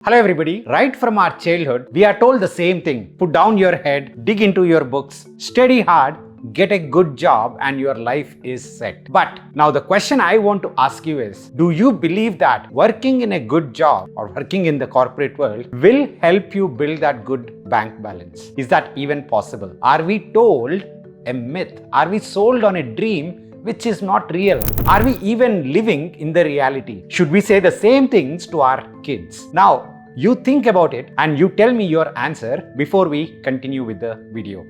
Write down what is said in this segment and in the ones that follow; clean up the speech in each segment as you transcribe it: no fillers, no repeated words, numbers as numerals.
Hello everybody, right from our childhood, we are told the same thing. Put down your head, dig into your books, study hard, get a good job and your life is set. But now the question I want to ask you is, do you believe that working in a good job or working in the corporate world will help you build that good bank balance? Is that even possible? Are we told a myth? Are we sold on a dream which is not real? Are we even living in the reality? Should we say the same things to our kids? Now, you think about it and you tell me your answer before we continue with the video.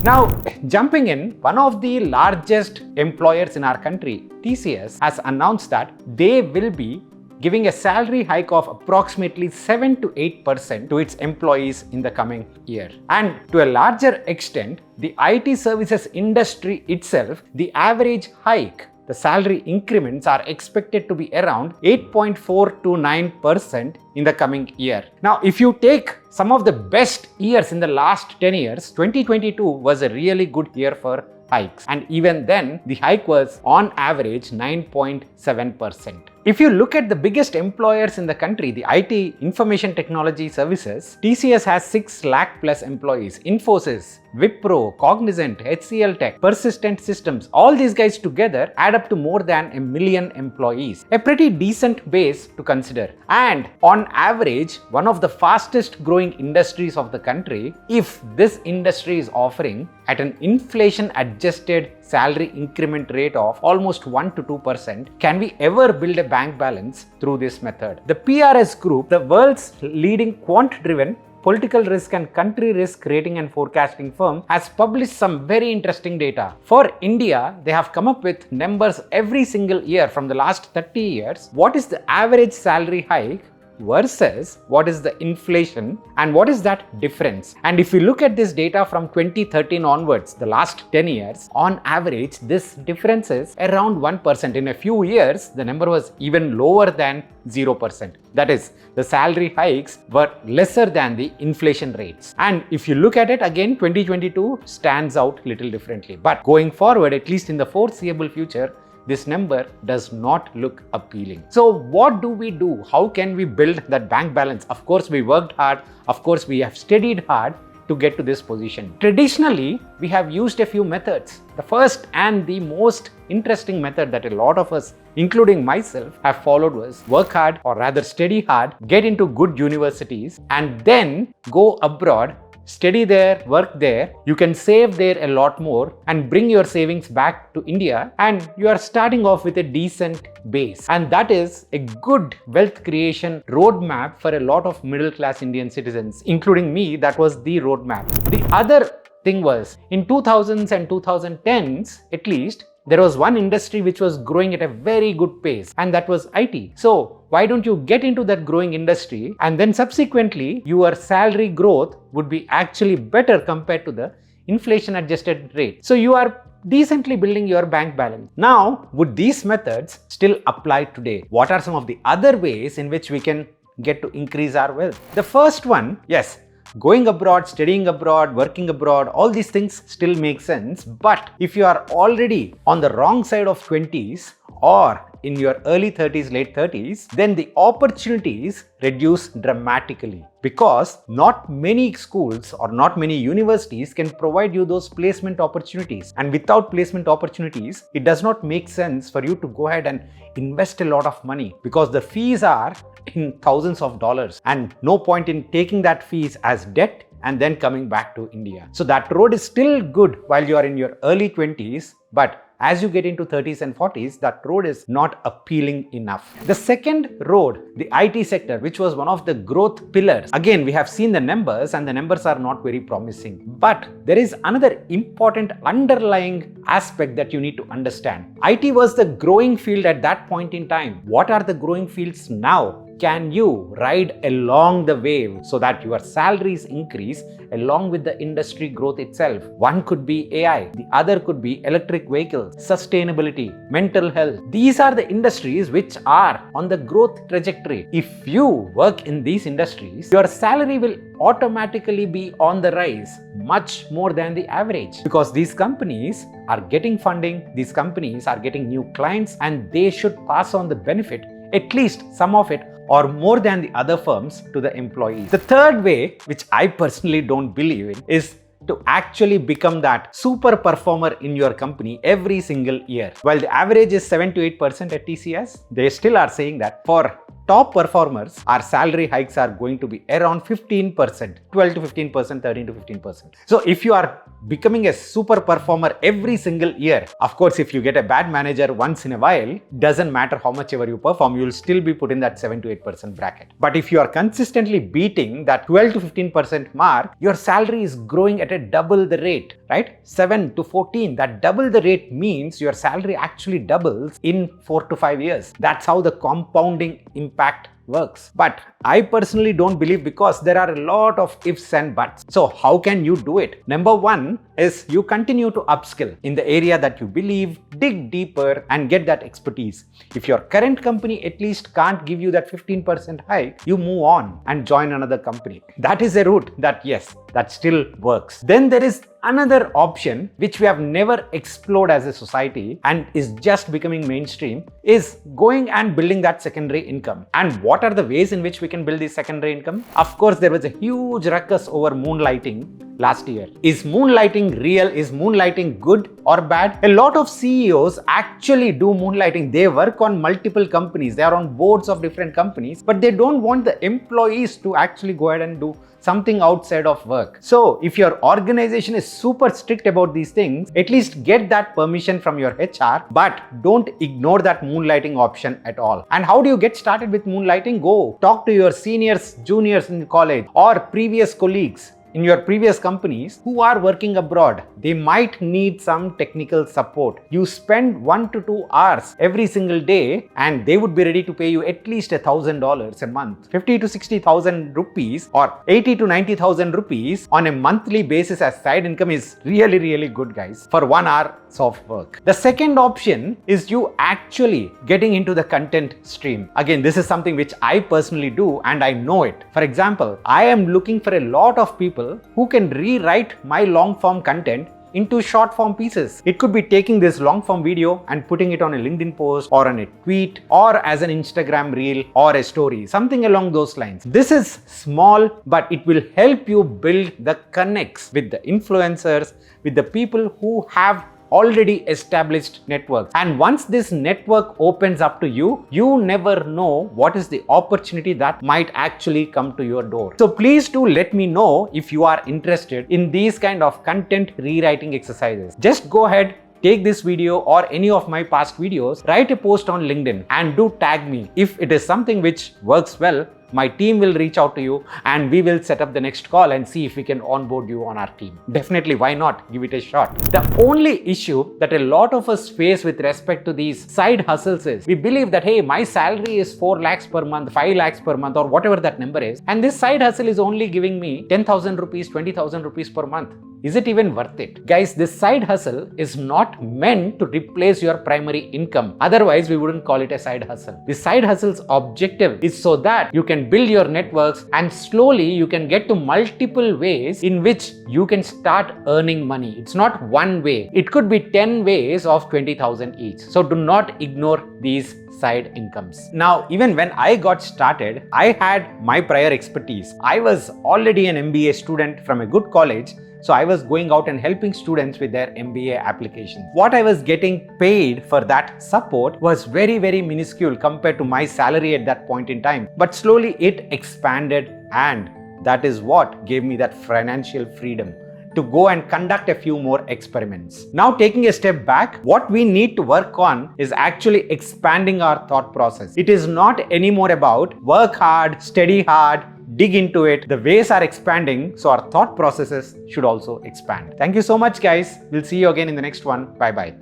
Now, jumping in, one of the largest employers in our country, TCS, has announced that they will be giving a salary hike of approximately 7 to 8% to its employees in the coming year. And to a larger extent, the IT services industry itself, the average hike, the salary increments are expected to be around 8.4 to 9% in the coming year. Now, if you take some of the best years in the last 10 years, 2022 was a really good year for hikes. And even then, the hike was on average 9.7%. If you look at the biggest employers in the country, the IT information technology services, TCS has 6 lakh plus employees. Infosys, Wipro, Cognizant, HCL Tech, Persistent Systems, all these guys together add up to more than 1 million employees. A pretty decent base to consider. And on average, one of the fastest growing industries of the country, if this industry is offering at an inflation adjusted salary increment rate of almost 1 to 2%, can we ever build a bank balance through this method? The PRS Group, the world's leading quant-driven political risk and country risk rating and forecasting firm, has published some very interesting data. For India, they have come up with numbers every single year from the last 30 years. What is the average salary hike versus what is the inflation and what is that difference? And if you look at this data from 2013 onwards, the last 10 years, on average, this difference is around 1%. In a few years, the number was even lower than 0%. That is, the salary hikes were lesser than the inflation rates. And if you look at it again, 2022 stands out little differently. But going forward, at least in the foreseeable future, this number does not look appealing. So what do we do? How can we build that bank balance? Of course, we worked hard. Of course, we have studied hard to get to this position. Traditionally, we have used a few methods. The first and the most interesting method that a lot of us, including myself, have followed was work hard, or rather study hard, get into good universities, and then go abroad, study there, work there. You can save there a lot more and bring your savings back to India, and you are starting off with a decent base. And that is a good wealth creation roadmap for a lot of middle class Indian citizens, including me. That was the roadmap. The other thing was, in 2000s and 2010s at least, there was one industry which was growing at a very good pace, and that was IT. So why don't you get into that growing industry, and then subsequently your salary growth would be actually better compared to the inflation adjusted rate. So you are decently building your bank balance. Now, would these methods still apply today? What are some of the other ways in which we can get to increase our wealth? The first one, yes, going abroad, studying abroad, working abroad, all these things still make sense. But if you are already on the wrong side of 20s or in your early 30s, late 30s, then the opportunities reduce dramatically, because not many schools or not many universities can provide you those placement opportunities. And without placement opportunities, it does not make sense for you to go ahead and invest a lot of money, because the fees are in thousands of dollars, and no point in taking that fees as debt and then coming back to India. So that road is still good while you are in your early 20s, but as you get into 30s and 40s, that road is not appealing enough. The second road, the IT sector, which was one of the growth pillars. Again, we have seen the numbers and the numbers are not very promising. But there is another important underlying aspect that you need to understand. IT was the growing field at that point in time. What are the growing fields now? can you ride along the wave so that your salaries increase along with the industry growth itself? One could be AI, the other could be electric vehicles, sustainability, mental health. These are the industries which are on the growth trajectory. If you work in these industries, your salary will automatically be on the rise much more than the average, because these companies are getting funding, these companies are getting new clients, and they should pass on the benefit, at least some of it or more than the other firms, to the employees. The third way, which I personally don't believe in, is to actually become that super performer in your company every single year. While the average is 7 to 8% at TCS, they still are saying that for top performers, our salary hikes are going to be around 15%, 12 to 15%, 13 to 15%. So if you are becoming a super performer every single year, of course, if you get a bad manager once in a while, doesn't matter how much ever you perform, you will still be put in that 7 to 8% bracket. But if you are consistently beating that 12 to 15% mark, your salary is growing at a double the rate, right? 7 to 14, that double the rate means your salary actually doubles in 4 to 5 years. That's how the compounding impact works. But I personally don't believe, because there are a lot of ifs and buts. So how can you do it? Number one is you continue to upskill in the area that you believe, dig deeper and get that expertise. If your current company at least can't give you that 15% hike, you move on and join another company. That is a route that, yes, that still works. Then there is another option which we have never explored as a society and is just becoming mainstream, is going and building that secondary income. And what are the ways in which we can build this secondary income? Of course, there was a huge ruckus over moonlighting last year. Is moonlighting real? Is moonlighting good or bad? A lot of CEOs actually do moonlighting. They work on multiple companies. They are on boards of different companies, but they don't want the employees to actually go ahead and do something outside of work. So if your organization is super strict about these things, at least get that permission from your HR, but don't ignore that moonlighting option at all. And how do you get started with moonlighting? Go talk to your seniors, juniors in college, or previous colleagues in your previous companies who are working abroad. They might need some technical support. You spend 1 to 2 hours every single day and they would be ready to pay you at least $1,000 a month. 50 to 60,000 rupees or 80 to 90,000 rupees on a monthly basis as side income is really, really good, guys, for 1 hour of work. The second option is you actually getting into the content stream. Again, this is something which I personally do and I know it. For example, I am looking for a lot of people who can rewrite my long form content into short form pieces. It could be taking this long form video and putting it on a LinkedIn post or on a tweet or as an Instagram reel or a story, something along those lines. This is small, but it will help you build the connects with the influencers, with the people who have already established networks. And once this network opens up to you, you never know what is the opportunity that might actually come to your door. So please do let me know if you are interested in these kind of content rewriting exercises. Just go ahead, take this video or any of my past videos, write a post on LinkedIn and do tag me. If it is something which works well, my team will reach out to you and we will set up the next call and see if we can onboard you on our team. Definitely, why not? Give it a shot. The only issue that a lot of us face with respect to these side hustles is we believe that, hey, my salary is 4 lakhs per month, 5 lakhs per month, or whatever that number is, and this side hustle is only giving me 10,000 rupees, 20,000 rupees per month. Is it even worth it? Guys, this side hustle is not meant to replace your primary income. Otherwise, we wouldn't call it a side hustle. The side hustle's objective is so that you can build your networks and slowly you can get to multiple ways in which you can start earning money. It's not one way. It could be 10 ways of 20,000 each. So do not ignore these side incomes. Now, even when I got started, I had my prior expertise. I was already an MBA student from a good college. So I was going out and helping students with their MBA applications. What I was getting paid for that support was very, very minuscule compared to my salary at that point in time. But slowly it expanded, and that is what gave me that financial freedom to go and conduct a few more experiments. Now, taking a step back, what we need to work on is actually expanding our thought process. It is not anymore about work hard, study hard, dig into it. The ways are expanding, so our thought processes should also expand. Thank you so much, guys. We'll see you again in the next one. Bye-bye.